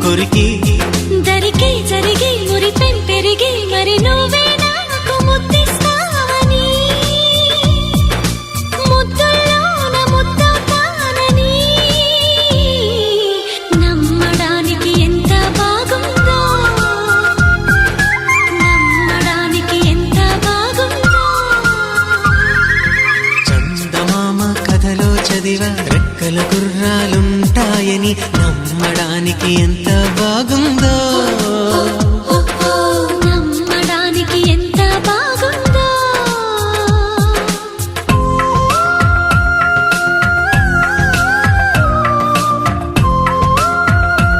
కొరికి దరికి జరిగి మురిపెం పెరిగి మరి నువ్వే నాకు ముద్దిస్తావని ముద్దుల్లోన ముద్దవుతానని నమ్మడానికి ఎంత బాగుందో నమ్మడానికి ఎంత బాగుందో చందమామ కథలో చదివా రెక్కల గుర్రాలుంటాయని నమ్మడానికి ఎంత బాగుందో